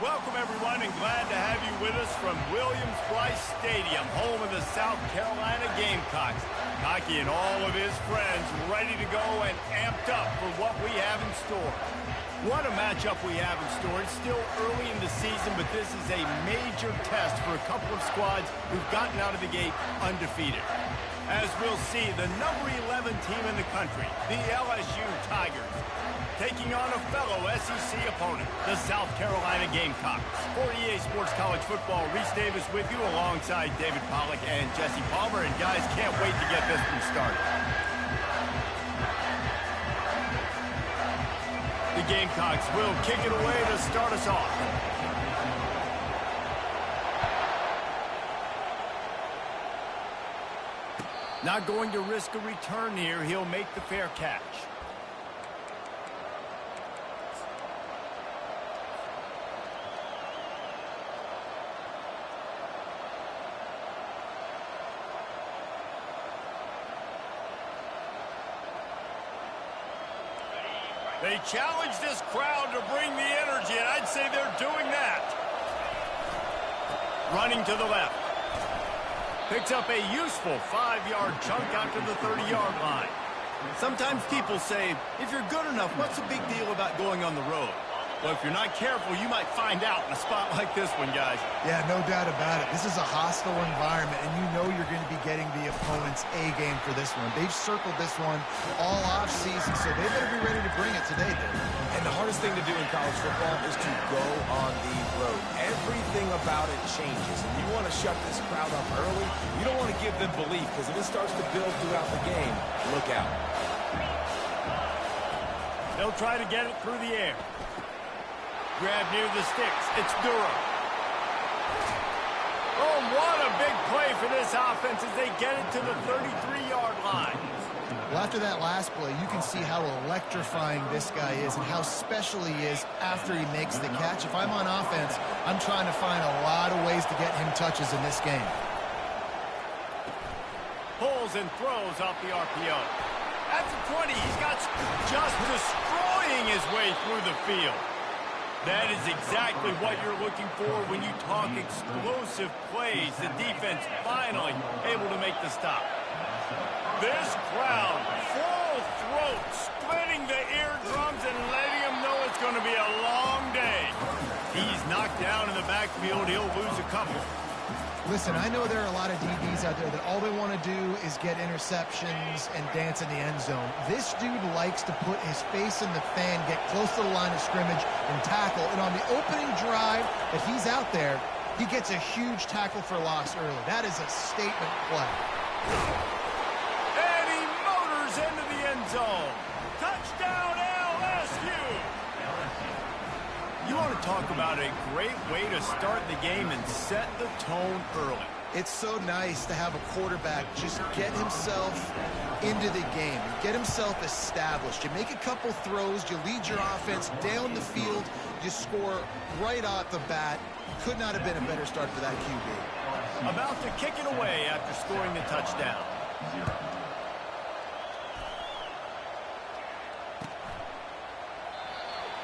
Welcome, everyone, and glad to have you with us from Williams-Brice Stadium, home of the South Carolina Gamecocks. Cocky and all of his friends ready to go and amped up for what we have in store. What a matchup we have in store. It's still early in the season, but this is a major test for a couple of squads who've gotten out of the gate undefeated. As we'll see, the number 11 team in the country, the LSU Tigers, taking on a fellow SEC opponent, the South Carolina Gamecocks. For EA Sports College Football, Reese Davis with you alongside David Pollack and Jesse Palmer. And guys, can't wait to get this one started. The Gamecocks will kick it away to start us off. Not going to risk a return here. He'll make the fair catch. They challenge this crowd to bring the energy, and I'd say they're doing that. Running to the left. Picks up a useful 5-yard chunk after the 30-yard line. Sometimes people say, if you're good enough, what's the big deal about going on the road? Well, if you're not careful, you might find out in a spot like this one, guys. Yeah, no doubt about it. This is a hostile environment, and you know you're going to be getting the opponent's A-game for this one. They've circled this one all off-season, so they better be ready to bring it today, David. And the hardest thing to do in college football is to go on the road. Everything about it changes, and you want to shut this crowd up early. You don't want to give them belief, because if it starts to build throughout the game, look out. They'll try to get it through the air. Grab near the sticks. It's Durham. Oh, what a big play for this offense as they get it to the 33-yard line. Well, after that last play, you can see how electrifying this guy is and how special he is after he makes the catch. If I'm on offense, I'm trying to find a lot of ways to get him touches in this game. Pulls and throws off the RPO. At the 20, he's got just destroying his way through the field. That is exactly what you're looking for when you talk explosive plays. The defense finally able to make the stop. This crowd, full throat, splitting the eardrums and letting them know it's going to be a long day. He's knocked down in the backfield. He'll lose a couple. Listen, I know there are a lot of DBs out there that all they want to do is get interceptions and dance in the end zone. This dude likes to put his face in the fan, get close to the line of scrimmage, and tackle. And on the opening drive that he's out there, he gets a huge tackle for loss early. That is a statement play. And he motors into the end zone. Touchdown, LSU! You want to talk about a great way to start the game and set the tone early. It's so nice to have a quarterback just get himself into the game, get himself established. You make a couple throws, you lead your offense down the field, you score right off the bat. Could not have been a better start for that QB. About to kick it away after scoring the touchdown.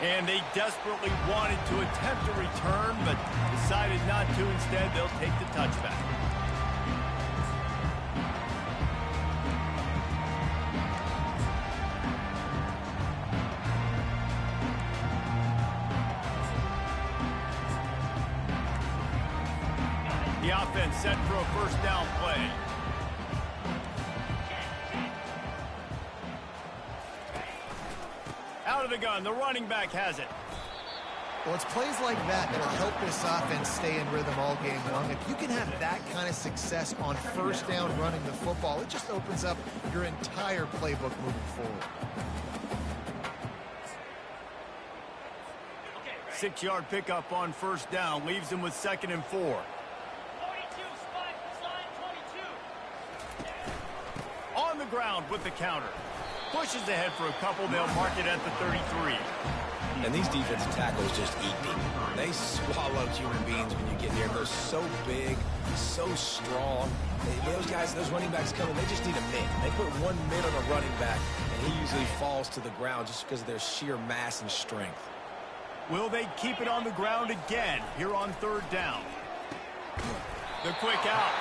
And they desperately wanted to attempt a return, but decided not to. Instead, they'll take the touchback. The offense set for a first down play. Out of the gun, the running back has it. Well, it's plays like that that'll help this offense stay in rhythm all game long. If you can have that kind of success on first down running the football, it just opens up your entire playbook moving forward. 6-yard pickup on first down, leaves them with 2nd and 4. 42, spot, line 22. On the ground with the counter. Pushes ahead for a couple. They'll mark it at the 33. And these defensive tackles just eat people. They swallow human beings when you get near. They're so big, so strong. Those guys, those running backs coming, they just need a mid. They put one mid on a running back, and he usually falls to the ground just because of their sheer mass and strength. Will they keep it on the ground again here on third down? The quick out.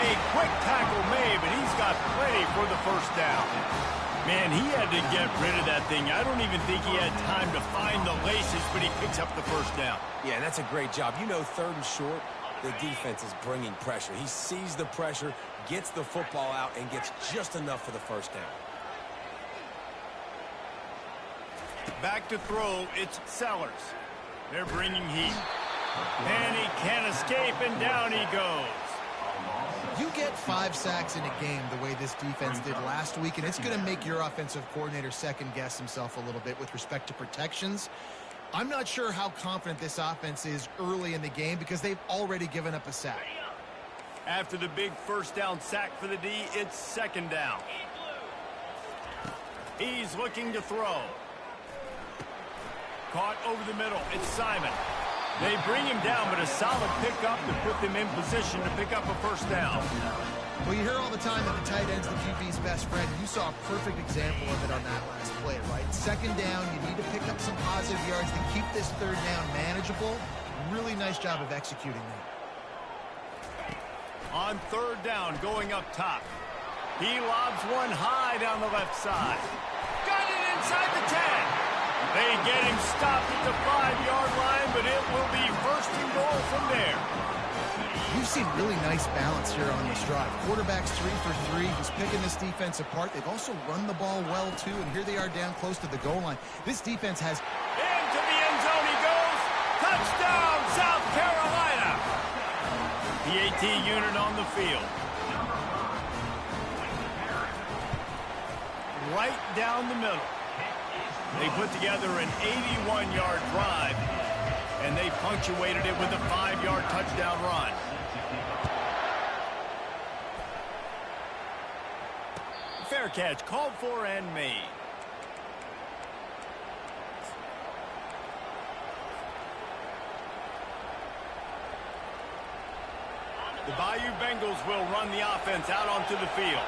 A quick tackle made, but he's got plenty for the first down. Man, he had to get rid of that thing. I don't even think he had time to find the laces, but he picks up the first down. Yeah, and that's a great job. You know, third and short, the defense is bringing pressure. He sees the pressure, gets the football out, and gets just enough for the first down. Back to throw, it's Sellers. They're bringing heat. And he can't escape, and down he goes. You get 5 sacks in a game the way this defense did last week, and it's going to make your offensive coordinator second-guess himself a little bit with respect to protections. I'm not sure how confident this offense is early in the game because they've already given up a sack. After the big first down sack for the D, it's second down. He's looking to throw. Caught over the middle. It's Simon. They bring him down, but a solid pickup to put them in position to pick up a first down. Well, you hear all the time that the tight end's the QB's best friend. You saw a perfect example of it on that last play, right? Second down, you need to pick up some positive yards to keep this third down manageable. Really nice job of executing that. On third down, going up top. He lobs one high down the left side. Got it inside the 10. They get him stopped at the 5-yard line, but it will be first and goal from there. You've seen really nice balance here on this drive. Quarterback's 3 for 3. He's picking this defense apart. They've also run the ball well, too, and here they are down close to the goal line. This defense has... Into the end zone he goes. Touchdown, South Carolina. The AT unit on the field. Right down the middle. They put together an 81-yard drive, and they punctuated it with a 5-yard touchdown run. Fair catch, called for and made. The Bayou Bengals will run the offense out onto the field.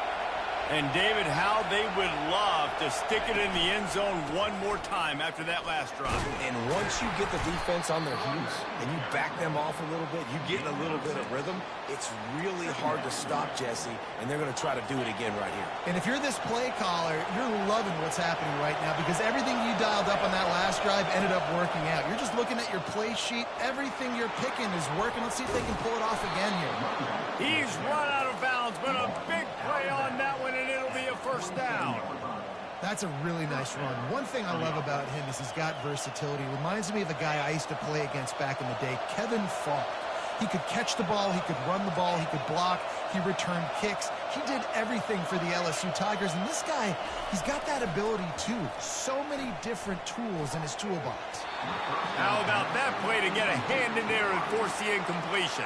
And, David, how they would love to stick it in the end zone one more time after that last drive. And once you get the defense on their heels and you back them off a little bit, you get in a little bit of rhythm, it's really hard to stop, Jesse, and they're going to try to do it again right here. And if you're this play caller, you're loving what's happening right now because everything you dialed up on that last drive ended up working out. You're just looking at your play sheet. Everything you're picking is working. Let's see if they can pull it off again here. He's run out of bounds, but a big play on that one, and it'll be a first down. That's a really nice run. One thing I love about him is he's got versatility. Reminds me of a guy I used to play against back in the day, Kevin Falk. He could catch the ball, he could run the ball, he could block, he returned kicks. He did everything for the LSU Tigers, and this guy, he's got that ability too. So many different tools in his toolbox. How about that play to get a hand in there and force the incompletion?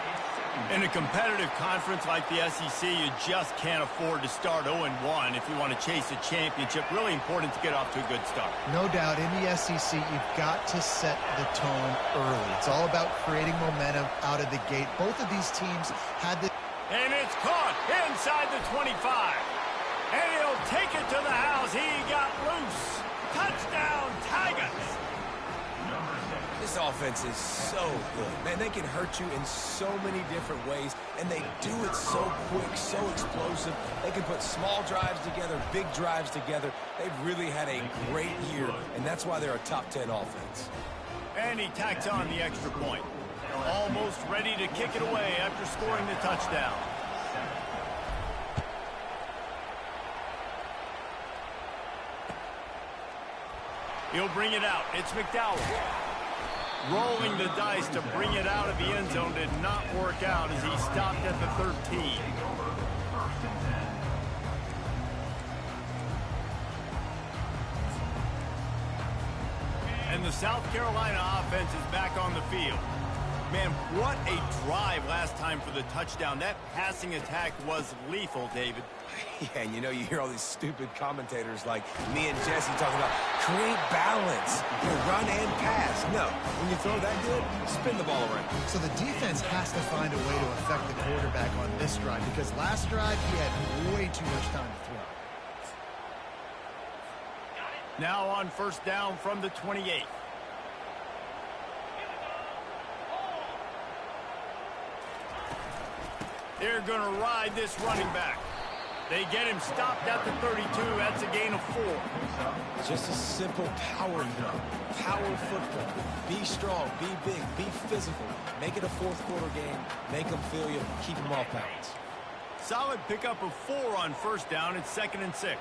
In a competitive conference like the SEC, you just can't afford to start 0-1 if you want to chase a championship. Really important to get off to a good start. No doubt, in the SEC, you've got to set the tone early. It's all about creating momentum out of the gate. Both of these teams had the... And it's caught inside the 25. And he'll take it to the house. He got loose. Touchdown, Tigers. This offense is so good. Man, they can hurt you in so many different ways, and they do it so quick, so explosive. They can put small drives together, big drives together. They've really had a great year, and that's why they're a top 10 offense. And he tacks on the extra point. Almost ready to kick it away after scoring the touchdown. He'll bring it out. It's McDowell. Rolling the dice to bring it out of the end zone did not work out as he stopped at the 13. And the South Carolina offense is back on the field. Man, what a drive last time for the touchdown. That passing attack was lethal, David. Yeah, and you know, you hear all these stupid commentators like me and Jesse talking about create balance, run and pass. No, when you throw that good, spin the ball around. So the defense has to find a way to affect the quarterback on this drive because last drive he had way too much time to throw. Now on first down from the 28. They're going to ride this running back. They get him stopped at the 32. That's a gain of 4. Just a simple power throw. Power football. Be strong, be big, be physical. Make it a fourth-quarter game. Make them feel you. Keep them off balance. Solid pickup of 4 on first down. It's 2nd and 6.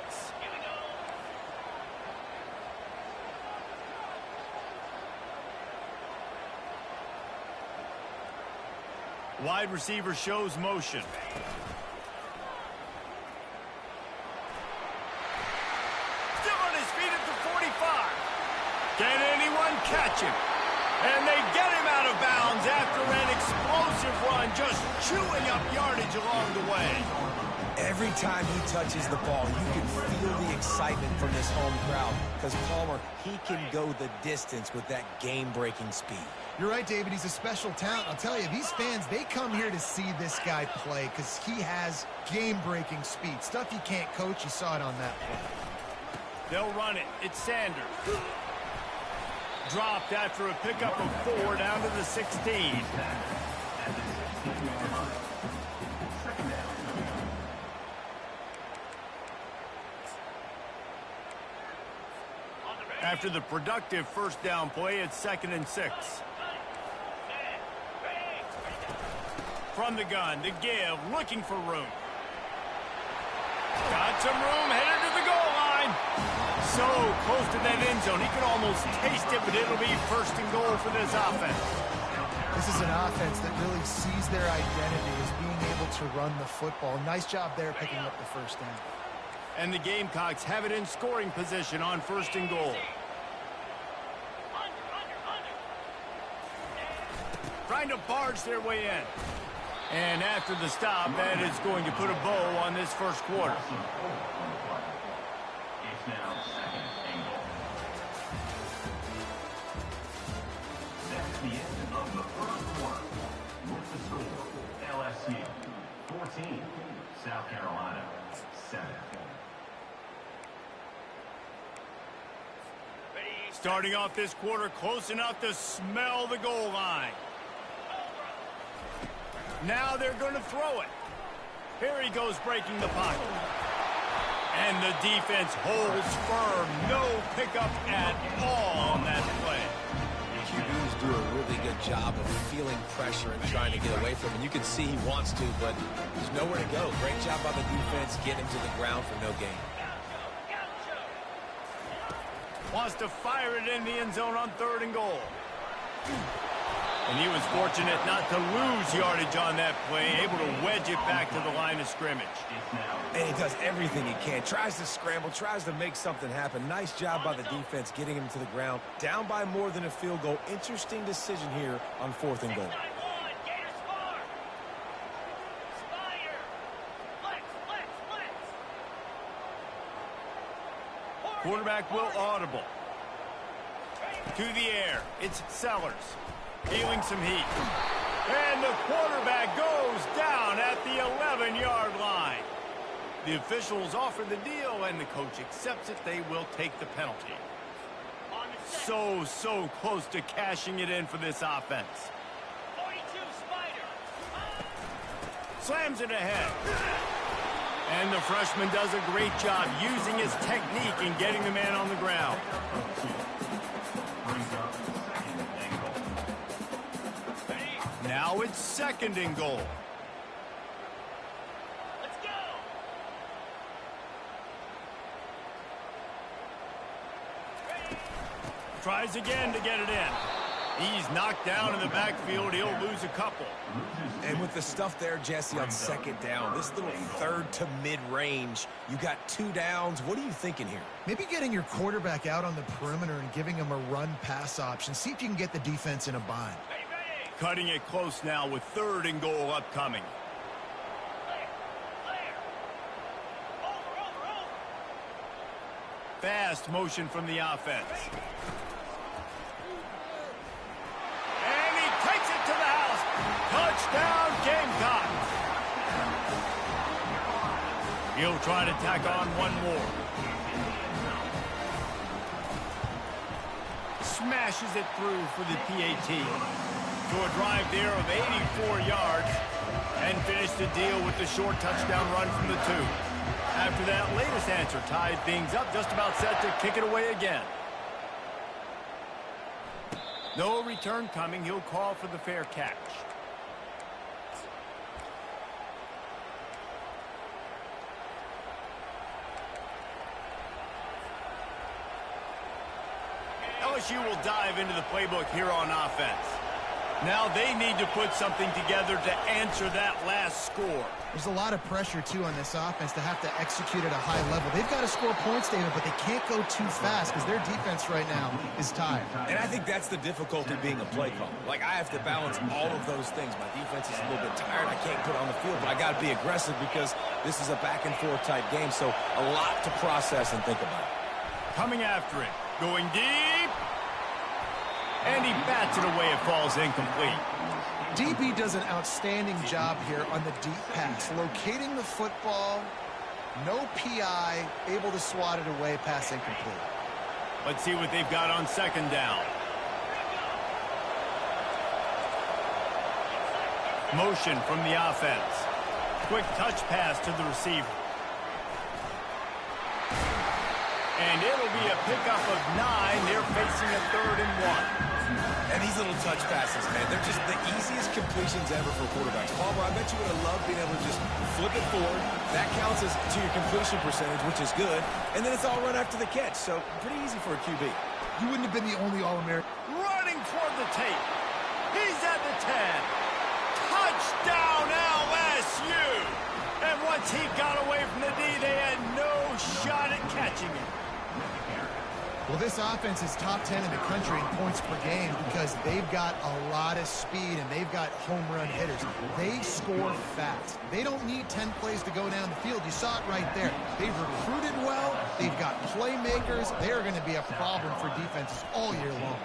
Wide receiver shows motion. Still on his feet at the 45. Can anyone catch him? And they get him out of bounds after an explosive run, just chewing up yardage along the way. Every time he touches the ball, you can feel the excitement from this home crowd because Palmer, he can go the distance with that game-breaking speed. You're right, David. He's a special talent. I'll tell you, these fans, they come here to see this guy play because he has game-breaking speed. Stuff you can't coach. You saw it on that play. They'll run it. It's Sanders. Dropped after a pickup of 4 down to the 16. After the productive first down play, it's 2nd and 6. From the gun, to give, looking for room. Got some room, headed to the goal line. So close to that end zone, he could almost taste it, but it'll be 1st and goal for this offense. This is an offense that really sees their identity as being able to run the football. Nice job there picking up the first down. And the Gamecocks have it in scoring position on 1st and goal. Trying to barge their way in. And after the stop, that is going to put a bow on this first quarter. It's now 2nd and goal. That's the end of the first quarter. With the score, LSU 14, South Carolina 7. Starting off this quarter close enough to smell the goal line. Now they're going to throw it. Here he goes breaking the pocket. And the defense holds firm. No pickup at all on that play. QBs do a really good job of feeling pressure and trying to get away from him. You can see he wants to, but there's nowhere to go. Great job by the defense getting him to the ground for no gain. Wants to fire it in the end zone on 3rd and goal. And he was fortunate not to lose yardage on that play, able to wedge it back to the line of scrimmage. And he does everything he can. Tries to scramble, tries to make something happen. Nice job by the defense getting him to the ground. Down by more than a field goal. Interesting decision here on 4th and goal. Quarterback will audible. To the air. It's Sellers. Feeling some heat. And the quarterback goes down at the 11-yard line. The officials offer the deal, and the coach accepts it. They will take the penalty. So close to cashing it in for this offense. 42 Spider. Slams it ahead. And the freshman does a great job using his technique and getting the man on the ground. Now it's 2nd and goal. Let's go. Tries again to get it in. He's knocked down in the backfield. He'll lose a couple. And with the stuff there, Jesse, on 2nd down, this little 3rd to mid-range, you got 2 downs. What are you thinking here? Maybe getting your quarterback out on the perimeter and giving him a run-pass option. See if you can get the defense in a bind. Cutting it close now with 3rd and goal upcoming. Fast motion from the offense. And he takes it to the house. Touchdown, Gamecocks. He'll try to tack on one more. Smashes it through for the PAT. To a drive there of 84 yards. and finished the deal with the short touchdown run from the 2. After that latest answer tied things up, just about set to kick it away again. No return coming. He'll call for the fair catch. LSU will dive into the playbook here on offense. Now they need to put something together to answer that last score. There's a lot of pressure, too, on this offense to have to execute at a high level. They've got to score points, David, but they can't go too fast because their defense right now is tired. And I think that's the difficulty being a play caller. Like, I have to balance all of those things. My defense is a little bit tired. I can't put it on the field, but I got to be aggressive because this is a back-and-forth type game, so a lot to process and think about. Coming after it. Going deep. And he bats it away. It falls incomplete. DB does an outstanding job here on the deep pass. Locating the football, no PI, able to swat it away, pass incomplete. Let's see what they've got on second down. Motion from the offense. Quick touch pass to the receiver. And it'll be a pickup of 9. They're facing a 3rd and 1. And these little touch passes, man, they're just the easiest completions ever for quarterbacks. Palmer, I bet you would have loved being able to just flip it forward. That counts as to your completion percentage, which is good. And then it's all run after the catch, so pretty easy for a QB. You wouldn't have been the only All-American. Running toward the tape. He's at the 10. Touchdown LSU! And once he got away from the D, they had no shot at catching him. Well, this offense is top 10 in the country in points per game because they've got a lot of speed and they've got home run hitters. They score fast. They don't need 10 plays to go down the field. You saw it right there. They've recruited well. They've got playmakers. They're going to be a problem for defenses all year long.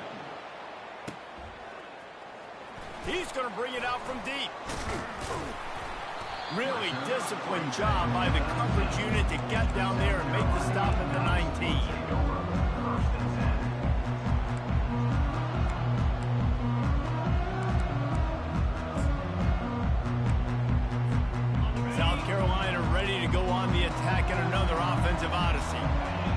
He's going to bring it out from deep. Really disciplined job by the coverage unit to get down there and make the stop at the 19. South Carolina ready to go on the attack in another offensive odyssey.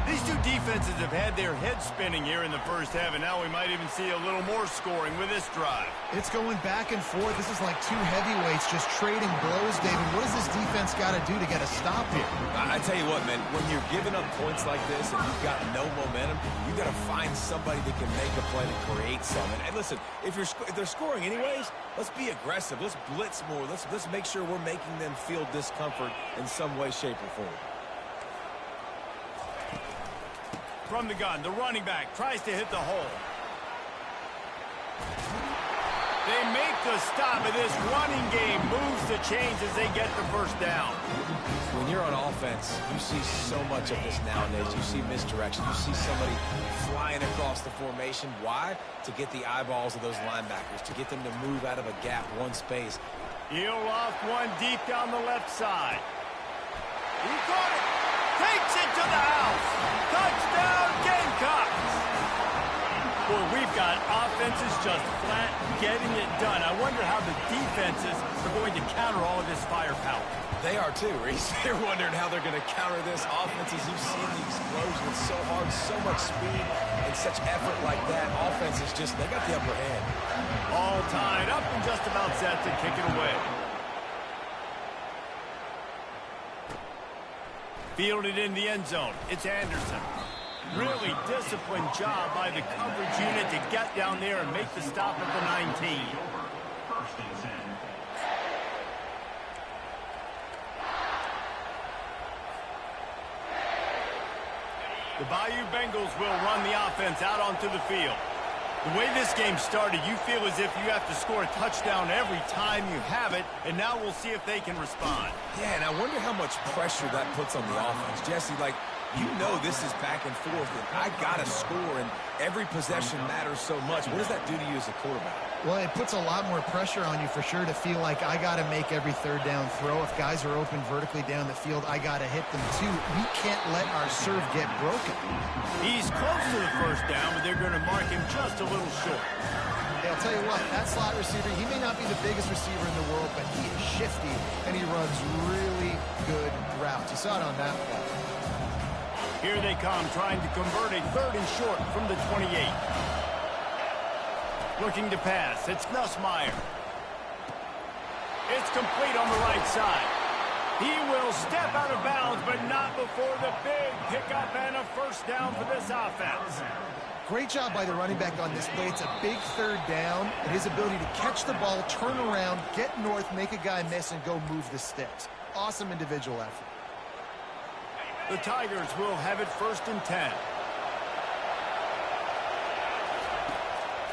These two defenses have had their heads spinning here in the first half, and now we might even see a little more scoring with this drive. It's going back and forth. This is like two heavyweights just trading blows, David. What does this defense got to do to get a stop here? I tell you what, man, when you're giving up points like this and you've got no momentum, you got to find somebody that can make a play to create something. And listen, if they're scoring anyways, let's be aggressive. Let's blitz more. Let's make sure we're making them feel discomfort in some way, shape, or form. From the gun, the running back tries to hit the hole. They make the stop, and this running game moves the chains as they get the first down. When you're on offense, you see so much of this nowadays. You see misdirection. You see somebody flying across the formation. Why? To get the eyeballs of those linebackers, to get them to move out of a gap, one space. He'll loft one deep down the left side. He caught it. Takes it to the house. Touchdown, Gamecocks. Boy, we've got offenses just flat getting it done. I wonder how the defenses are going to counter all of this firepower. They are too, Reese. They're wondering how they're going to counter this offense. As you've seen the explosion, it's so hard, so much speed, and such effort like that. Offense is just, they got the upper hand. All tied up and just about set to kick it away. Fielded in the end zone. It's Anderson. Really disciplined job by the coverage unit to get down there and make the stop at the 19. First and 10. The Bayou Bengals will run the offense out onto the field. The way this game started, you feel as if you have to score a touchdown every time you have it, and now we'll see if they can respond. Yeah, and I wonder how much pressure that puts on the offense. Jesse, like, you know this is back and forth, and I got to score, and every possession matters so much. What does that do to you as a quarterback? Well, it puts a lot more pressure on you for sure to feel like I got to make every third down throw. If guys are open vertically down the field, I got to hit them too. We can't let our serve get broken. He's close to the first down, but they're going to mark him just a little short. Hey, I'll tell you what, that slot receiver, he may not be the biggest receiver in the world, but he is shifty, and he runs really good routes. You saw it on that play. Here they come, trying to convert a 3rd and short from the 28. Looking to pass. It's Nussmeier. It's complete on the right side. He will step out of bounds, but not before the big pickup and a first down for this offense. Great job by the running back on this play. It's a big 3rd down, and his ability to catch the ball, turn around, get north, make a guy miss, and go move the sticks. Awesome individual effort. The Tigers will have it 1st and 10.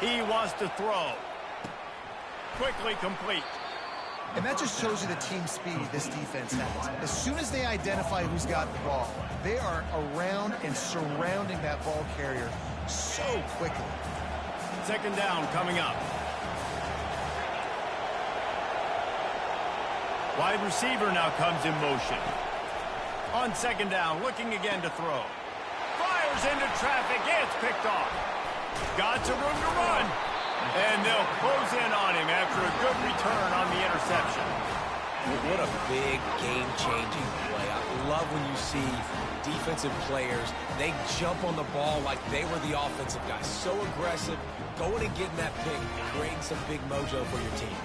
He wants to throw. Quickly complete. And that just shows you the team speed this defense has. As soon as they identify who's got the ball, they are around and surrounding that ball carrier so quickly. 2nd down coming up. Wide receiver now comes in motion. On 2nd down, looking again to throw. Fires into traffic. It's picked off. Got some room to run. And they'll close in on him after a good return on the interception. What a big game-changing play. I love when you see defensive players, they jump on the ball like they were the offensive guys. So aggressive, going and getting that pick, creating some big mojo for your team.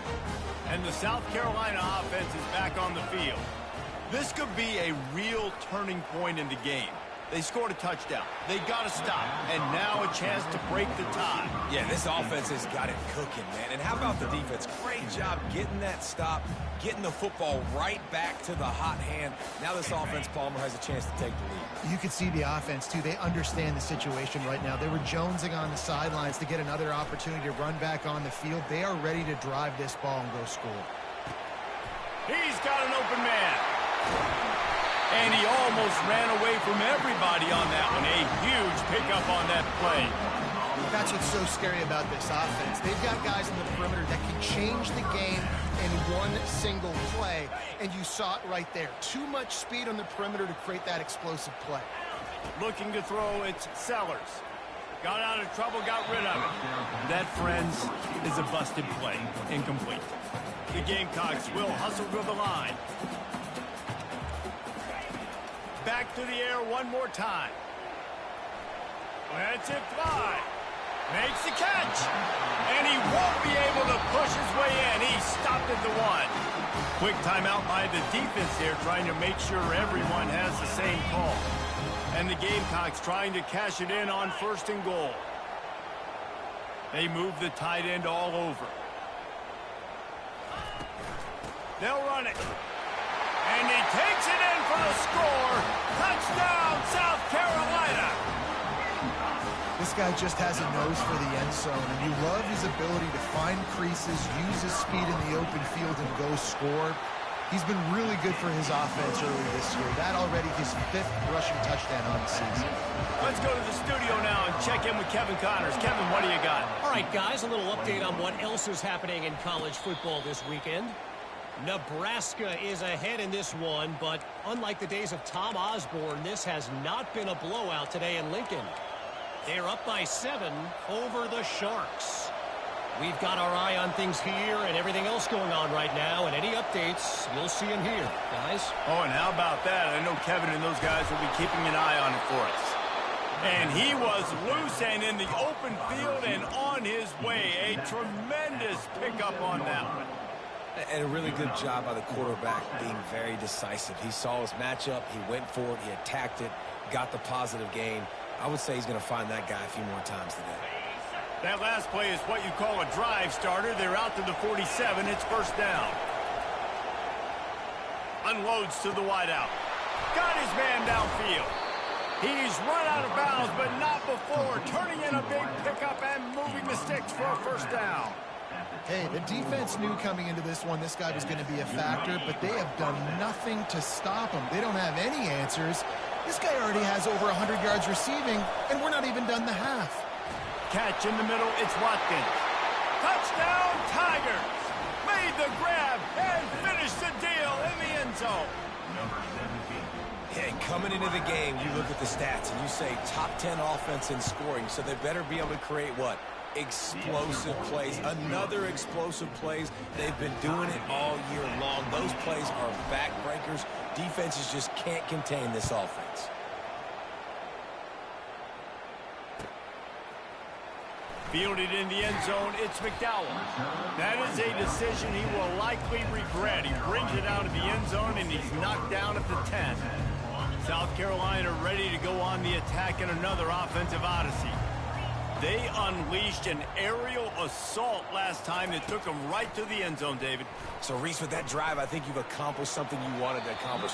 And the South Carolina offense is back on the field. This could be a real turning point in the game. They scored a touchdown. They got to stop. And now a chance to break the tie. Yeah, this offense has got it cooking, man. And how about the defense? Great job getting that stop, getting the football right back to the hot hand. Now this offense, Palmer, has a chance to take the lead. You could see the offense, too. They understand the situation right now. They were jonesing on the sidelines to get another opportunity to run back on the field. They are ready to drive this ball and go score. He's got an open man. And he almost ran away from everybody on that one. A huge pickup on that play. That's what's so scary about this offense. They've got guys in the perimeter that can change the game in one single play, and you saw it right there. Too much speed on the perimeter to create that explosive play. Looking to throw, it's Sellers. Got out of trouble, got rid of it. That, friends, is a busted play. Incomplete. The Gamecocks will hustle to the line. Back to the air one more time. Lets it fly. Makes the catch. And he won't be able to push his way in. He stopped at the 1. Quick timeout by the defense there, trying to make sure everyone has the same call. And the Gamecocks trying to cash it in on 1st and goal. They move the tight end all over. They'll run it. And he takes it in for the score. Touchdown, South Carolina. This guy just has a nose for the end zone, and you love his ability to find creases, use his speed in the open field, and go score. He's been really good for his offense early this year. That already his 5th rushing touchdown on the season. Let's go to the studio now and check in with Kevin Connors. Kevin, what do you got? All right, guys, a little update on what else is happening in college football this weekend. Nebraska is ahead in this one, but unlike the days of Tom Osborne, this has not been a blowout today in Lincoln. They're up by 7 over the Sharks. We've got our eye on things here and everything else going on right now, and any updates, you'll see them here, guys. Oh, and how about that? I know Kevin and those guys will be keeping an eye on it for us. And he was loose and in the open field and on his way. A tremendous pickup on that one. And a really good job by the quarterback being very decisive. He saw his matchup, he went for it, he attacked it, got the positive gain. I would say he's going to find that guy a few more times today. That last play is what you call a drive starter. They're out to the 47. It's 1st down. Unloads to the wideout. Got his man downfield. He's run out of bounds, but not before turning in a big pickup and moving the sticks for a 1st down. Hey, the defense knew coming into this one this guy was going to be a factor, but they have done nothing to stop him. They don't have any answers. This guy already has over 100 yards receiving, and we're not even done the half. Catch in the middle, it's Watkins. Touchdown, Tigers! Made the grab and finished the deal in the end zone. Number 17. Yeah, coming into the game, you look at the stats and you say top 10 offense in scoring, so they better be able to create what? explosive plays. Another explosive plays. They've been doing it all year long. Those plays are backbreakers. Defenses just can't contain this offense. Fielded in the end zone, it's McDowell. That is a decision he will likely regret. He brings it out of the end zone, and he's knocked down at the 10. South Carolina ready to go on the attack in another offensive odyssey. They unleashed an aerial assault last time that took them right to the end zone, David. So, Reese, with that drive, I think you've accomplished something you wanted to accomplish.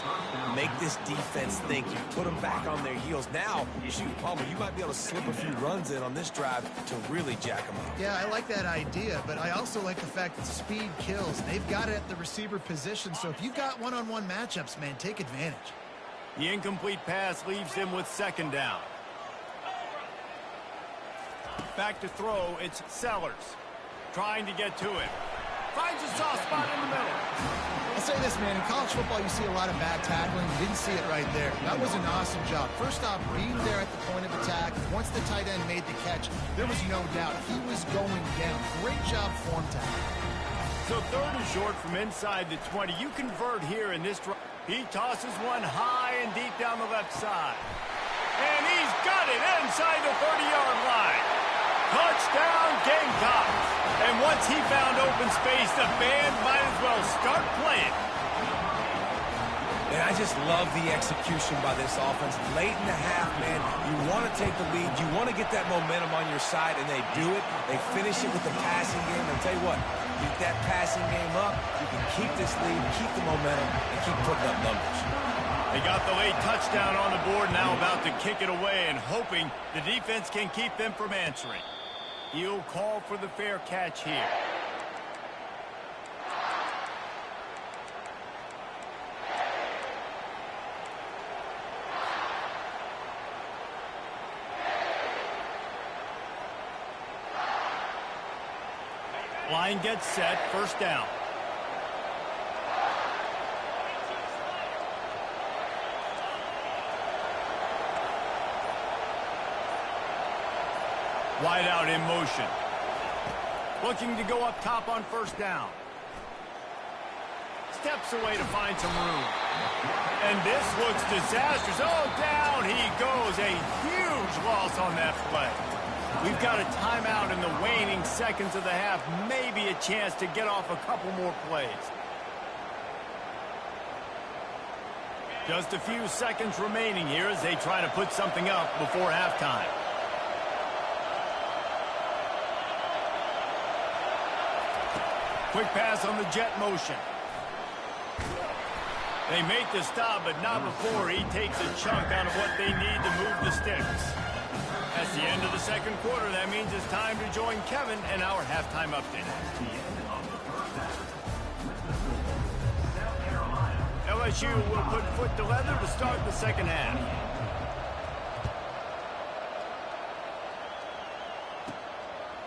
Make this defense think. You put them back on their heels. Now, shoot, Palmer, you might be able to slip a few runs in on this drive to really jack them up. Yeah, I like that idea, but I also like the fact that speed kills. They've got it at the receiver position, so if you've got one-on-one matchups, man, take advantage. The incomplete pass leaves him with second down. Back to throw, it's Sellers. Trying to get to him. Finds a soft spot in the middle. I'll say this, man. In college football, you see a lot of bad tackling. You didn't see it right there. That was an awesome job. First off, being there at the point of attack. Once the tight end made the catch, there was no doubt he was going down. Great job form tackling. So third and short from inside the 20. You convert here in this drive. He tosses one high and deep down the left side. And he's got it inside the 30-yard line. Touchdown, Gamecocks. And once he found open space, the band might as well start playing. And I just love the execution by this offense. Late in the half, man, you want to take the lead. You want to get that momentum on your side, and they do it. They finish it with the passing game. And I'll tell you what, keep that passing game up. You can keep this lead, keep the momentum, and keep putting up numbers. They got the late touchdown on the board, now about to kick it away and hoping the defense can keep them from answering. He'll call for the fair catch here. Line gets set, first down. Wide out in motion. Looking to go up top on first down. Steps away to find some room. And this looks disastrous. Oh, down he goes. A huge loss on that play. We've got a timeout in the waning seconds of the half. Maybe a chance to get off a couple more plays. Just a few seconds remaining here as they try to put something up before halftime. Quick pass on the jet motion. They make the stop, but not before he takes a chunk out of what they need to move the sticks. That's the end of the second quarter. That means it's time to join Kevin and our halftime update. LSU will put foot to leather to start the second half.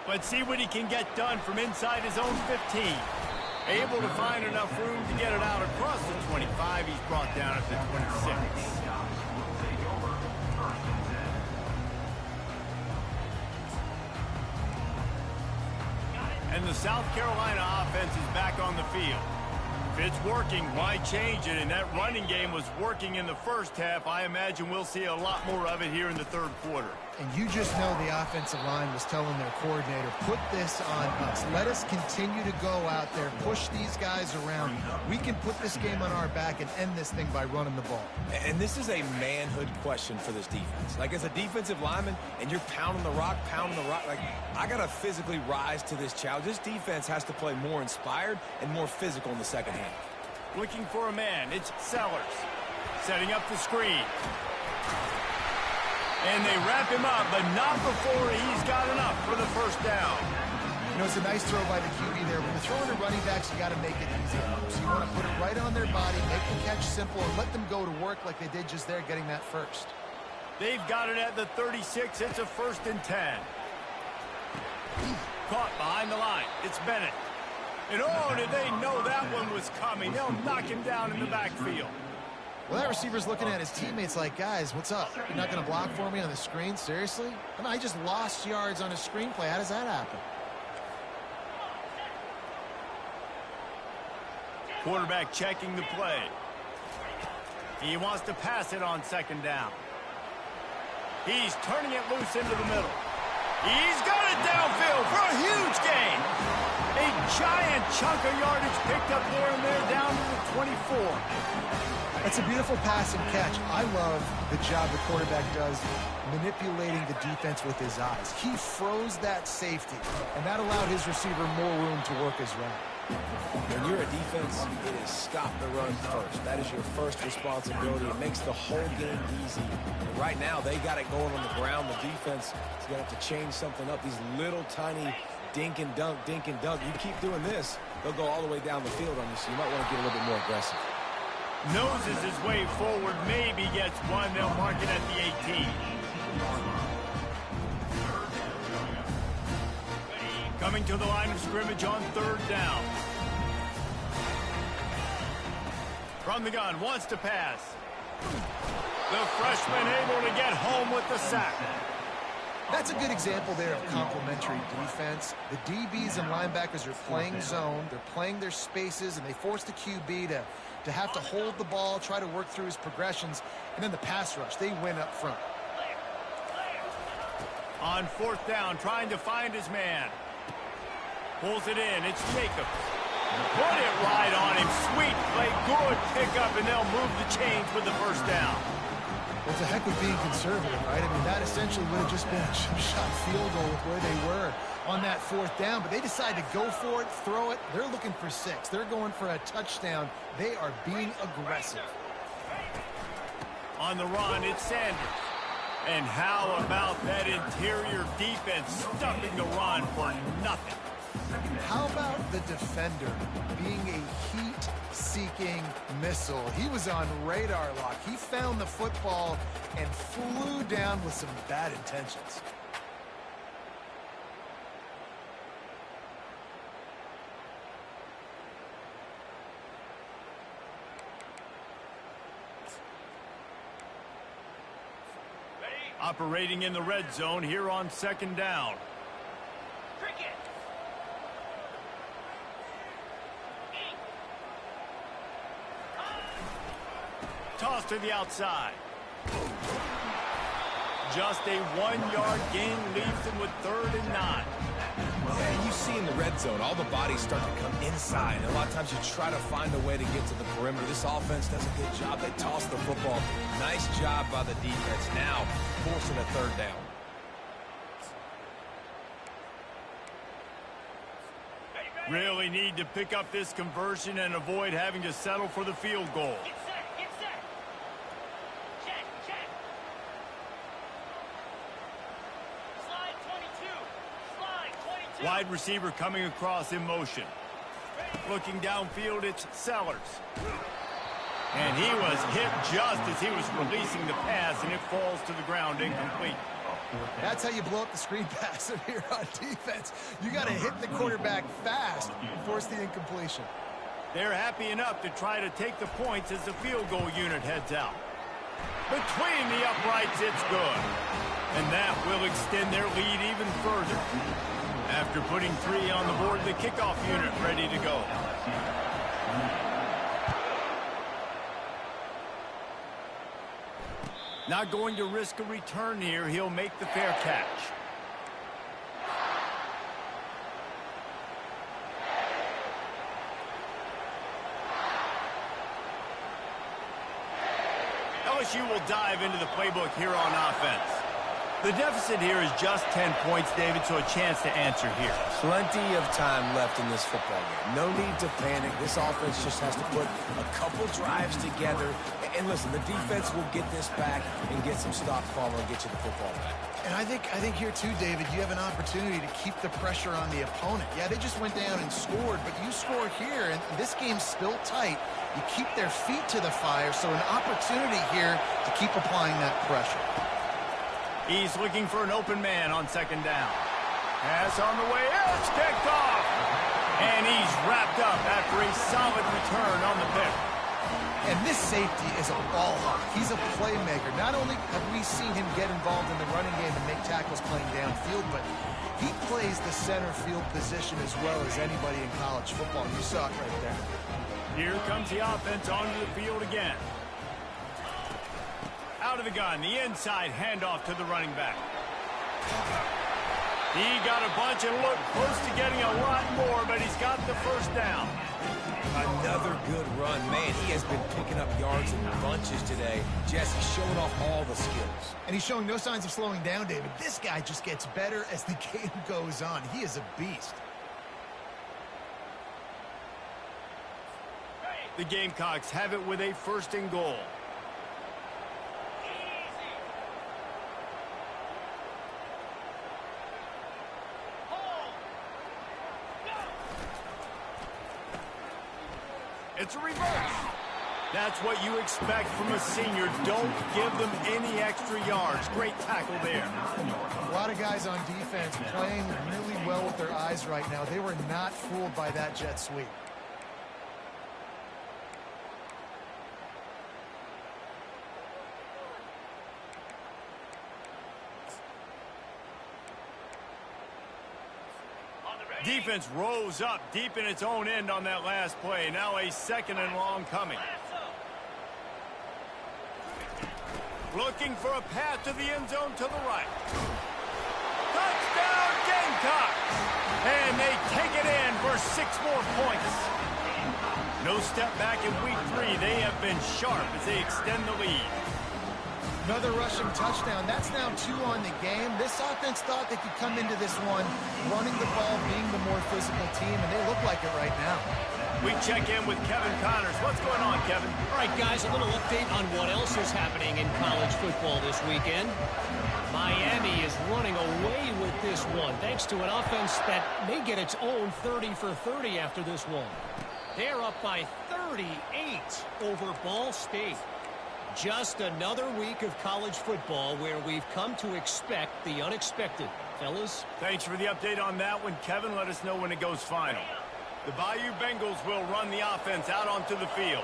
Let's see what he can get done from inside his own 15. Able to find enough room to get it out across the 25. He's brought down at the 26. And the South Carolina offense is back on the field. If it's working, why change it? And that running game was working in the first half. I imagine we'll see a lot more of it here in the third quarter. And you just know the offensive line was telling their coordinator, put this on us. Let us continue to go out there, push these guys around. We can put this game on our back and end this thing by running the ball. And this is a manhood question for this defense. Like, as a defensive lineman, and you're pounding the rock, like, I got to physically rise to this challenge. This defense has to play more inspired and more physical in the second half. Looking for a man, it's Sellers. Setting up the screen. And they wrap him up, but not before he's got enough for the first down. You know, it's a nice throw by the QB there. When you're throwing to running backs, you got to make it easy. So you want to put it right on their body, make the catch simple, and let them go to work like they did just there, getting that first. They've got it at the 36. It's a 1st and 10. Caught behind the line. It's Bennett. And oh, did they know that one was coming. They'll knock him down in the backfield. Well, that receiver's looking at his teammates like, guys, what's up? You're not going to block for me on the screen? Seriously? I mean, I just lost yards on a screenplay. How does that happen? Quarterback checking the play. He wants to pass it on second down. He's turning it loose into the middle. He's got it downfield for a huge gain. A giant chunk of yardage picked up there and they're down to the 24. That's a beautiful pass and catch. I love the job the quarterback does manipulating the defense with his eyes. He froze that safety, and that allowed his receiver more room to work his route. When you're a defense, it is stop the run first. That is your first responsibility. It makes the whole game easy. And right now, they got it going on the ground. The defense is going to have to change something up. These little tiny dink and dunk, dink and dunk. You keep doing this, they'll go all the way down the field on you, so you might want to get a little bit more aggressive. Noses his way forward, maybe gets one. They'll mark it at the 18. Coming to the line of scrimmage on third down. From the gun, wants to pass. The freshman able to get home with the sack. That's a good example there of complementary defense. The DBs and linebackers are playing zone. They're playing their spaces, and they force the QB to have to hold the ball, try to work through his progressions, and then the pass rush, they win up front. On fourth down, trying to find his man. Pulls it in. It's Jacobs. Put it right on him. Sweet play. Good pickup, and they'll move the chains with the first down. It's a heck of being conservative, right? I mean, that essentially would have just been a chip shot field goal with where they were on that fourth down, but they decide to go for it, throw it. They're looking for 6. They're going for a touchdown. They are being aggressive. On the run, it's Sanders. And how about that interior defense stuffing the run for nothing? How about the defender being a heat-seeking missile? He was on radar lock. He found the football and flew down with some bad intentions. Operating in the red zone here on second down. Cricket. Toss to the outside. Just a 1-yard gain leaves him with 3rd and 9. Yeah, you see in the red zone, all the bodies start to come inside. And a lot of times you try to find a way to get to the perimeter. This offense does a good job. They toss the football. Nice job by the defense. Now, forcing a 3rd down. Really need to pick up this conversion and avoid having to settle for the field goal. Get set. Get set. Check. Check. Slide 22. Slide 22. Wide receiver coming across in motion. Looking downfield, it's Sellers. And he was hit just as he was releasing the pass, and it falls to the ground incomplete. That's how you blow up the screen pass here on defense. You got to hit the quarterback fast and force the incompletion. They're happy enough to try to take the points as the field goal unit heads out. Between the uprights, it's good. And that will extend their lead even further. After putting 3 on the board, the kickoff unit ready to go. Not going to risk a return here. He'll make the fair catch. LSU will dive into the playbook here on offense. The deficit here is just 10 points, David, so a chance to answer here. Plenty of time left in this football game. No need to panic. This offense just has to put a couple drives together. And listen, the defense will get this back and get some stop follow and get you the football back. And I think here too, David, you have an opportunity to keep the pressure on the opponent. Yeah, they just went down and scored, but you score here, and this game's still tight. You keep their feet to the fire, so an opportunity here to keep applying that pressure. He's looking for an open man on second down. Pass on the way. It's kicked off. And he's wrapped up after a solid return on the pick. And this safety is a ball hawk. He's a playmaker. Not only have we seen him get involved in the running game and make tackles playing downfield, but he plays the center field position as well as anybody in college football. You saw it right there. Here comes the offense onto the field again. Out of the gun, the inside handoff to the running back. He got a bunch and looked close to getting a lot more, but he's got the first down. Another good run. Man, he has been picking up yards in bunches today. Jesse showing off all the skills. And he's showing no signs of slowing down, David. This guy just gets better as the game goes on. He is a beast. The Gamecocks have it with a first and goal. It's a reverse. That's what you expect from a senior. Don't give them any extra yards. Great tackle there. A lot of guys on defense playing really well with their eyes right now. They were not fooled by that jet sweep. Defense rose up deep in its own end on that last play. Now a second and long coming. Looking for a path to the end zone to the right. Touchdown Gamecocks! And they take it in for 6 more points. No step back in week 3. They have been sharp as they extend the lead. Another rushing touchdown. That's now 2 on the game. This offense thought they could come into this one running the ball, being the more physical team, and they look like it right now. We check in with Kevin Connors. What's going on, Kevin? All right, guys, a little update on what else is happening in college football this weekend. Miami is running away with this one, thanks to an offense that may get its own 30 for 30 after this one. They're up by 38 over Ball State. Just another week of college football where we've come to expect the unexpected. Fellas? Thanks for the update on that one, Kevin. Let us know when it goes final. The Bayou Bengals will run the offense out onto the field.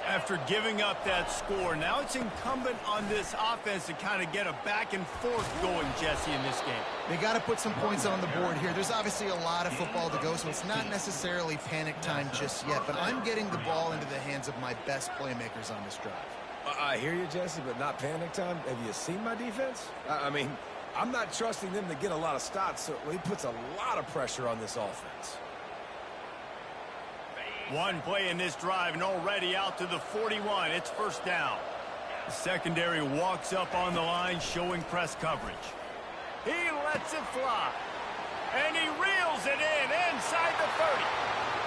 After giving up that score, now it's incumbent on this offense to kind of get a back and forth going, Jesse, in this game. They got to put some points on the board here. There's obviously a lot of football to go, so it's not necessarily panic time just yet, but I'm getting the ball into the hands of my best playmakers on this drive. I hear you, Jesse, but not panic time. Have you seen my defense? I mean, I'm not trusting them to get a lot of stops, so he puts a lot of pressure on this offense. One play in this drive and already out to the 41. It's first down. The secondary walks up on the line showing press coverage. He lets it fly. And he reels it in inside the 30.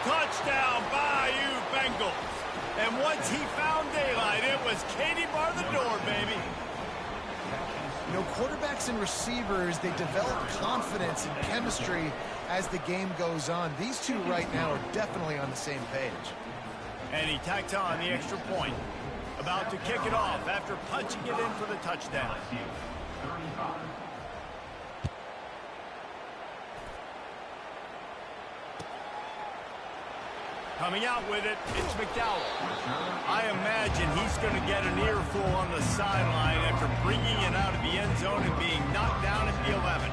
Touchdown, Bayou Bengals. And once he found daylight, it was Katie bar the door, baby. You know, quarterbacks and receivers, they develop confidence and chemistry as the game goes on. These two right now are definitely on the same page. And he tacks on the extra point. About to kick it off after punching it in for the touchdown. Coming out with it, it's McDowell. I imagine he's going to get an earful on the sideline after bringing it out of the end zone and being knocked down at the 11.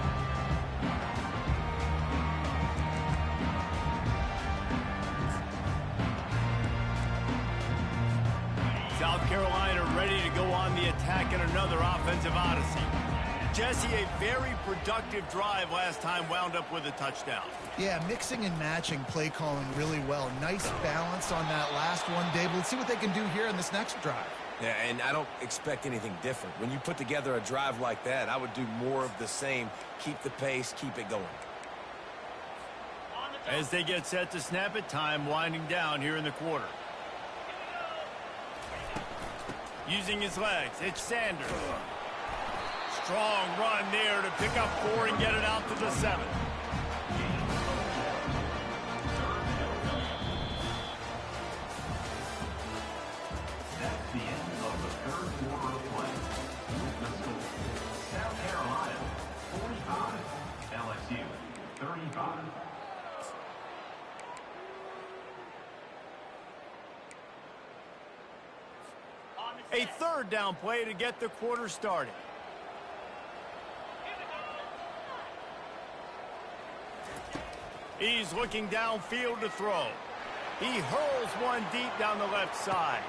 South Carolina ready to go on the attack in another offensive odyssey. Jesse, a very productive drive last time wound up with a touchdown. Yeah, mixing and matching play calling really well. Nice balance on that last one, Dave. Let's see what they can do here in this next drive. Yeah, and I don't expect anything different. When you put together a drive like that, I would do more of the same. Keep the pace, keep it going. As they get set to snap it, time winding down here in the quarter. Using his legs, it's Sanders. Strong run there to pick up 4 and get it out to the 7. That's the end of the third quarter of play. With the score, South Carolina 45, LSU 35. A third down play to get the quarter started. He's looking downfield to throw. He hurls one deep down the left side.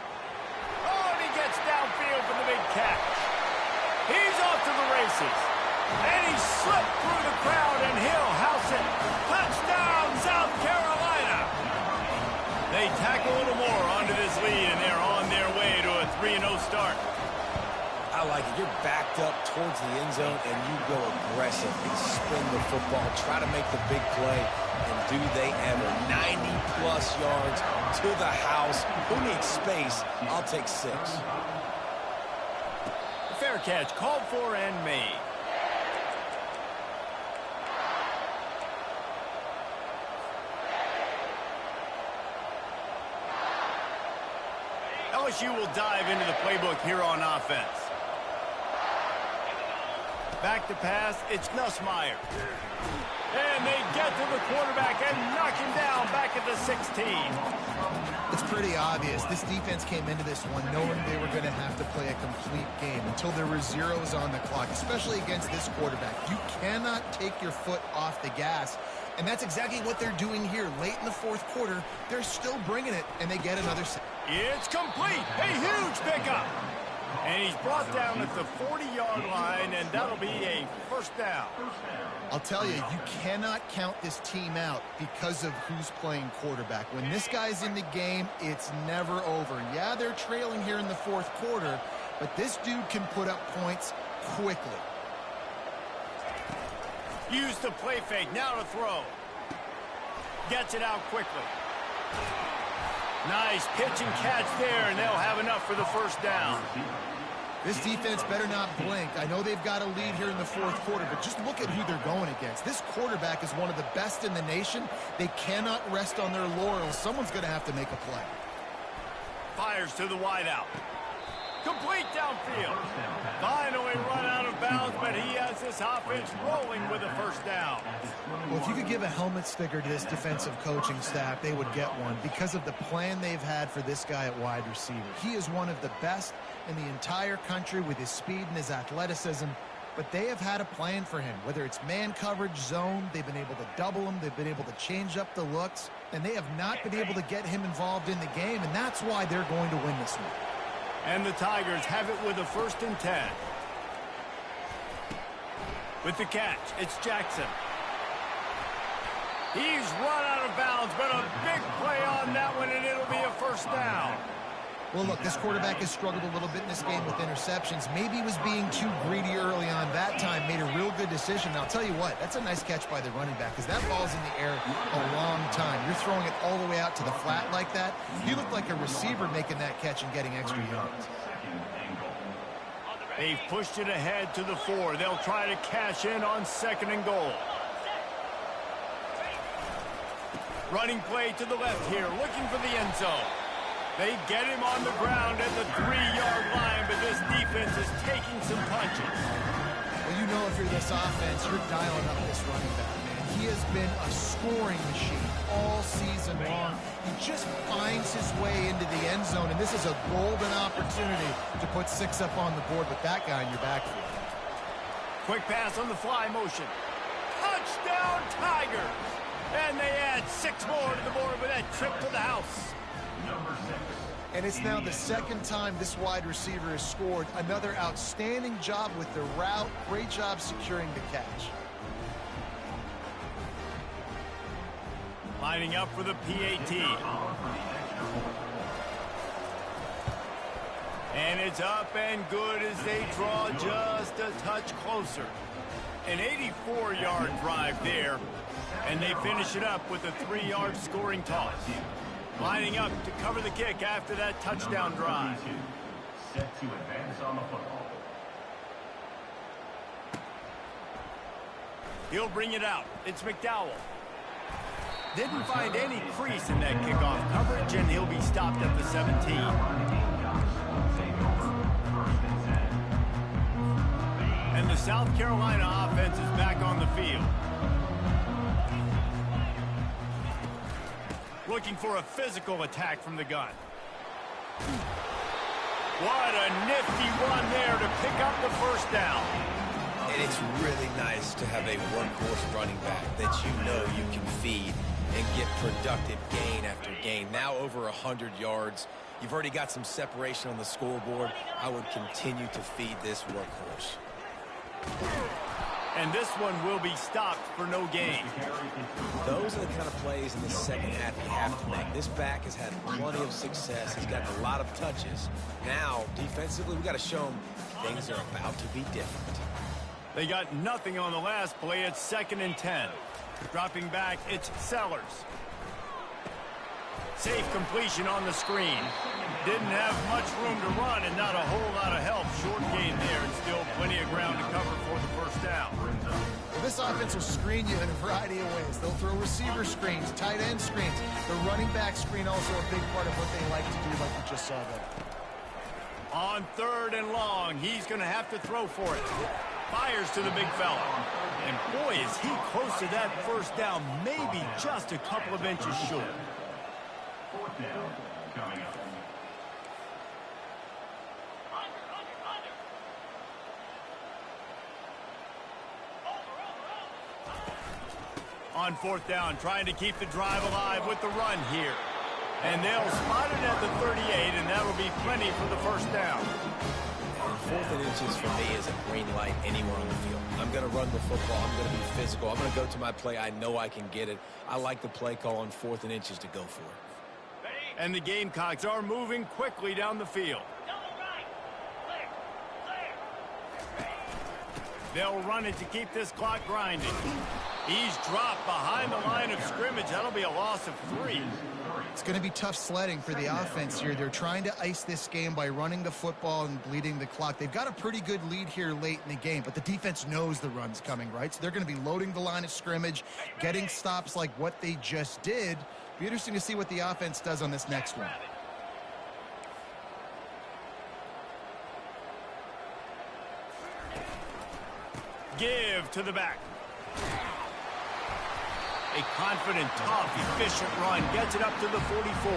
Oh, and he gets downfield for the big catch. He's off to the races. And he slipped through the crowd, and he'll house it. Touchdown, South Carolina. They tack a little more onto this lead, and they're on their way to a 3-0 start. I like it. You're backed up towards the end zone, and you go aggressive and spin the football, try to make the big play, and do they ever. 90-plus yards to the house. Who needs space? I'll take 6. Fair catch, called for and made. LSU will dive into the playbook here on offense. Back to pass, it's Nussmeier. And they get to the quarterback and knock him down back at the 16. It's pretty obvious. This defense came into this one knowing they were going to have to play a complete game until there were zeros on the clock, especially against this quarterback. You cannot take your foot off the gas, and that's exactly what they're doing here. Late in the fourth quarter, they're still bringing it, and they get another set. It's complete. A huge pickup. And he's brought down at the 40-yard line, and that'll be a first down. I'll tell you, you cannot count this team out because of who's playing quarterback. When this guy's in the game, it's never over. Yeah, they're trailing here in the fourth quarter, but this dude can put up points quickly. Use the play fake, now to throw. Gets it out quickly. Nice pitch and catch there, and they'll have enough for the first down. This defense better not blink. I know they've got a lead here in the fourth quarter, but just look at who they're going against. This quarterback is one of the best in the nation. They cannot rest on their laurels. Someone's going to have to make a play. Fires to the wideout. Complete downfield. Finally run out of bounds, but he has this offense rolling with a first down. Well, if you could give a helmet sticker to this defensive coaching staff, they would get one because of the plan they've had for this guy at wide receiver. He is one of the best in the entire country with his speed and his athleticism, but they have had a plan for him. Whether it's man coverage, zone, they've been able to double him, they've been able to change up the looks, and they have not been able to get him involved in the game, and that's why they're going to win this one. And the Tigers have it with a 1st and 10. With the catch, it's Jackson. He's run out of bounds, but a big play on that one, and it'll be a first down. Well, look, this quarterback has struggled a little bit in this game with interceptions. Maybe he was being too greedy early on that time, made a real good decision. And I'll tell you what, that's a nice catch by the running back because that ball's in the air a long time. You're throwing it all the way out to the flat like that. He looked like a receiver making that catch and getting extra yards. They've pushed it ahead to the 4. They'll try to cash in on 2nd and goal. Running play to the left here, looking for the end zone. They get him on the ground at the 3-yard line, but this defense is taking some punches. Well, you know if you're this offense, you're dialing up this running back, man. He has been a scoring machine all season long. He just finds his way into the end zone, and this is a golden opportunity to put 6 up on the board with that guy in your backfield. Quick pass on the fly motion. Touchdown, Tigers! And they add 6 more to the board with that trip to the house. And it's now the 2nd time this wide receiver has scored. Another outstanding job with the route. Great job securing the catch. Lining up for the PAT. And it's up and good as they draw just a touch closer. An 84-yard drive there. And they finish it up with a 3-yard scoring toss. Lining up to cover the kick after that touchdown drive. Set to advance on the football. He'll bring it out. It's McDowell. Didn't find any crease in that kickoff coverage, and he'll be stopped at the 17. And the South Carolina offense is back on the field. Looking for a physical attack from the gun. What a nifty run there to pick up the first down. And it's really nice to have a workhorse running back that you know you can feed and get productive gain after gain. Now over 100 yards. You've already got some separation on the scoreboard. I would continue to feed this workhorse. And this one will be stopped for no gain. Those are the kind of plays in the second half you have to make. This back has had plenty of success. He's gotten a lot of touches. Now, defensively, we got to show him things are about to be different. They got nothing on the last play. It's 2nd and 10. Dropping back, it's Sellers. Safe completion on the screen. Didn't have much room to run and not a whole lot of help. Short gain there and still plenty of ground to cover for the first down. Well, this offense will screen you in a variety of ways. They'll throw receiver screens, tight end screens. The running back screen also a big part of what they like to do, like we just saw there. On 3rd and long, he's going to have to throw for it. Fires to the big fella. And boy, is he close to that first down, maybe just a couple of inches short. 4th down coming up. On 4th down, trying to keep the drive alive with the run here. And they'll spot it at the 38, and that'll be plenty for the first down. And 4th and inches for me is a green light anywhere on the field. I'm going to run the football. I'm going to be physical. I'm going to go to my play. I know I can get it. I like the play call on 4th and inches to go for it. And the Gamecocks are moving quickly down the field. They'll run it to keep this clock grinding. He's dropped behind the line of scrimmage. That'll be a loss of 3. It's going to be tough sledding for the offense here. They're trying to ice this game by running the football and bleeding the clock. They've got a pretty good lead here late in the game, but the defense knows the run's coming, right? So they're going to be loading the line of scrimmage, getting stops like what they just did. Be interesting to see what the offense does on this next one. Give to the back. A confident, tough, efficient run gets it up to the 44.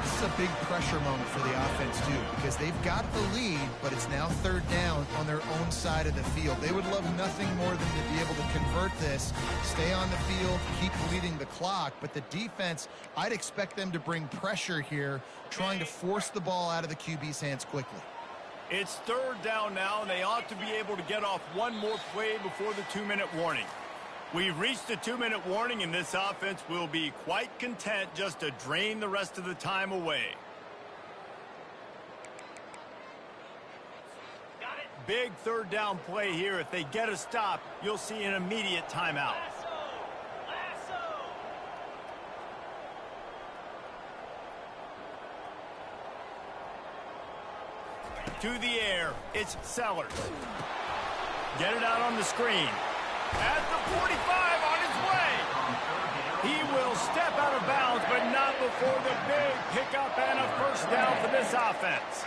This is a big pressure moment for the offense, too, because they've got the lead, but it's now 3rd down on their own side of the field. They would love nothing more than to be able to convert this, stay on the field, keep leading the clock. But the defense, I'd expect them to bring pressure here, trying to force the ball out of the QB's hands quickly. It's 3rd down now, and they ought to be able to get off one more play before the 2-minute warning. We've reached the 2-minute warning, and this offense will be quite content just to drain the rest of the time away. Big 3rd down play here. If they get a stop, you'll see an immediate timeout. To the air, it's Sellers. Get it out on the screen. At the 45 on his way. He will step out of bounds, but not before the big pickup and a first down for this offense.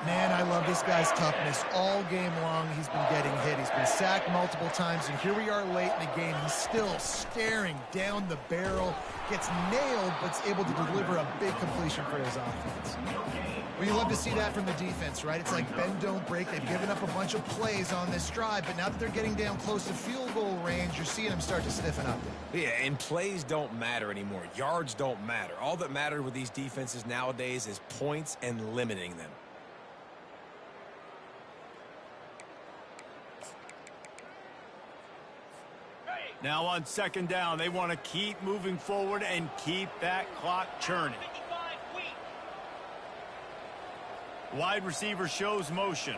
Man, I love this guy's toughness. All game long, he's been getting hit. He's been sacked multiple times, and here we are late in the game. He's still staring down the barrel, gets nailed, but's able to deliver a big completion for his offense. Well, you love to see that from the defense, right? It's like bend, don't break. They've given up a bunch of plays on this drive, but now that they're getting down close to field goal range, you're seeing them start to stiffen up. Yeah, and plays don't matter anymore. Yards don't matter. All that matters with these defenses nowadays is points and limiting them. Now on 2nd down, they want to keep moving forward and keep that clock churning. Wide receiver shows motion.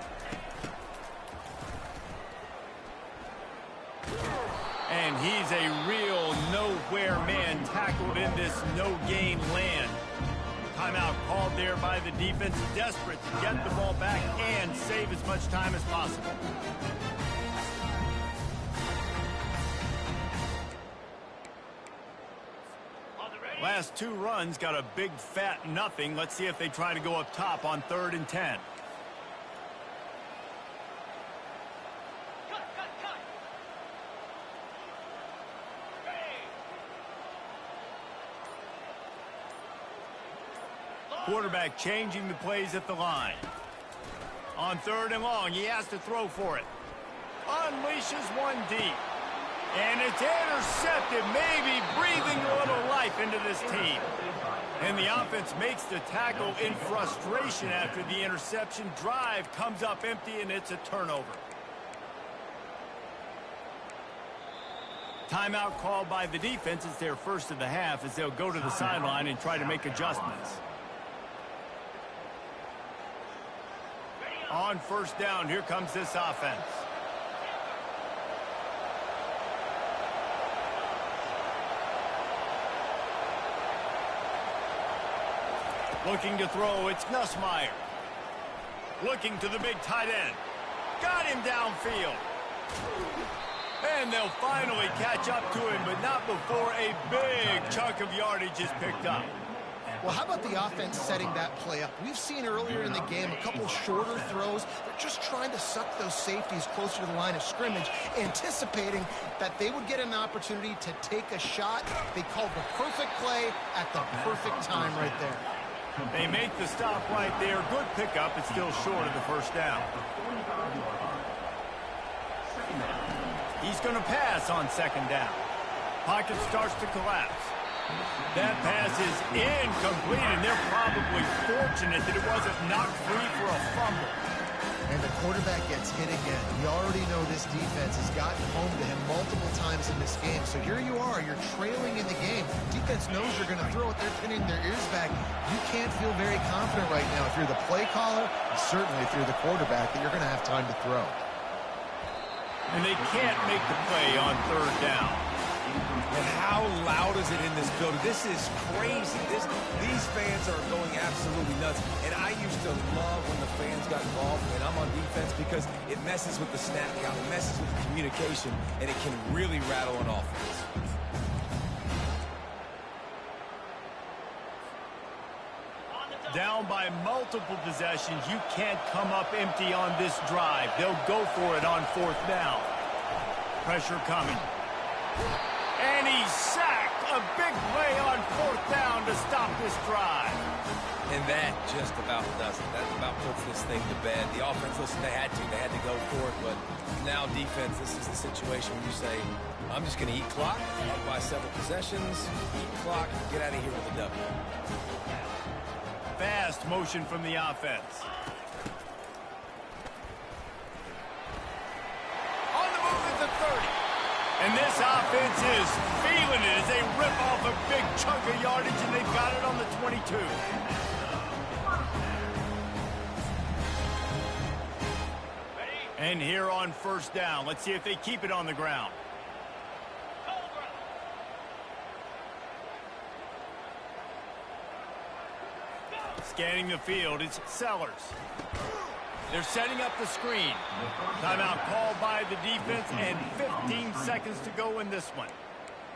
And he's a real nowhere man tackled in this no-gain land. Timeout called there by the defense, desperate to get the ball back and save as much time as possible. Last 2 runs got a big fat nothing. Let's see if they try to go up top on 3rd and 10. Quarterback changing the plays at the line. On 3rd and long, he has to throw for it. Unleashes one deep. And it's intercepted, maybe breathing a little life into this team. And the offense makes the tackle in frustration after the interception. Drive comes up empty, and it's a turnover. Timeout called by the defense. It's their first of the half as they'll go to the sideline and try to make adjustments. On 1st down, here comes this offense. Looking to throw, it's Nussmeier. Looking to the big tight end. Got him downfield. And they'll finally catch up to him, but not before a big chunk of yardage is picked up. Well, how about the offense setting that play up? We've seen earlier in the game a couple shorter throws. They're just trying to suck those safeties closer to the line of scrimmage, anticipating that they would get an opportunity to take a shot. They called the perfect play at the perfect time right there. They make the stop right there. Good pickup. It's still short of the 1st down. He's going to pass on 2nd down. Pocket starts to collapse. That pass is incomplete, and they're probably fortunate that it wasn't knocked free for a fumble. And the quarterback gets hit again. We already know this defense has gotten home to him multiple times in this game. So here you are, you're trailing in the game. Defense knows you're going to throw it. They're pinning their ears back. You can't feel very confident right now if you're the play caller, and certainly if you're the quarterback, that you're going to have time to throw. And they can't make the play on 3rd down. And how loud is it in this building? This is crazy. These fans are going absolutely nuts. And I used to love when the fans got involved when I'm on defense because it messes with the snap count, it messes with the communication, and it can really rattle an offense. Down by multiple possessions, you can't come up empty on this drive. They'll go for it on 4th down. Pressure coming. And he's sacked. A big play on 4th down to stop this drive. And that just about does it. That about puts this thing to bed. The offense, listen, they had to go for it. But now defense, this is the situation where you say, I'm just going to eat clock, by several possessions, eat clock, get out of here with a W. Fast motion from the offense. On the move at the 30. And this offense is feeling it as they rip off a big chunk of yardage, and they've got it on the 22. And here on 1st down, let's see if they keep it on the ground. Scanning the field, it's Sellers. They're setting up the screen. Timeout called by the defense, and 15 seconds to go in this one.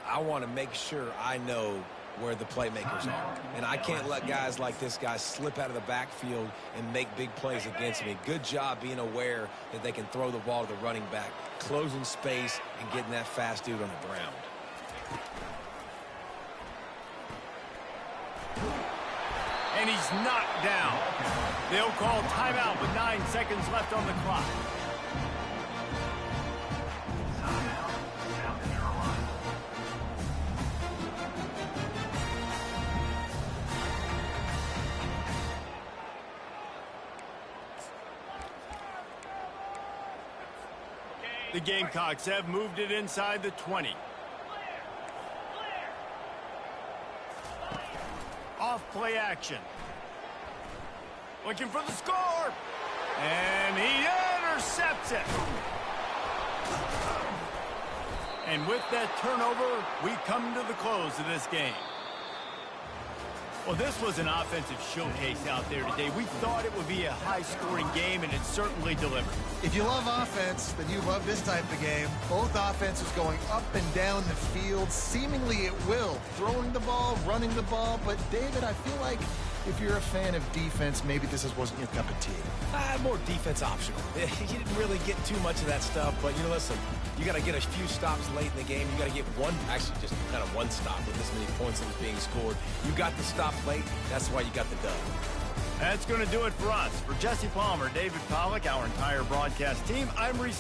I want to make sure I know where the playmakers are. And I can't let guys like this guy slip out of the backfield and make big plays against me. Good job being aware that they can throw the ball to the running back, closing space, and getting that fast dude on the ground. And he's knocked down. They'll call timeout with 9 seconds left on the clock. The Gamecocks have moved it inside the 20. Off play action. Looking for the score. And he intercepts it. And with that turnover, we come to the close of this game. Well, this was an offensive showcase out there today. We thought it would be a high-scoring game, and it certainly delivered. If you love offense, then you love this type of game. Both offenses going up and down the field, seemingly at will. Throwing the ball, running the ball. But, David, I feel like If you're a fan of defense, maybe this wasn't your cup of tea. More defense optional. You didn't really get too much of that stuff, but, you know, listen, you got to get a few stops late in the game. You got to get actually just kind of one stop with this many points that was being scored. You got the stop late. That's why you got the dub. That's going to do it for us. For Jesse Palmer, David Pollack, our entire broadcast team, I'm Reese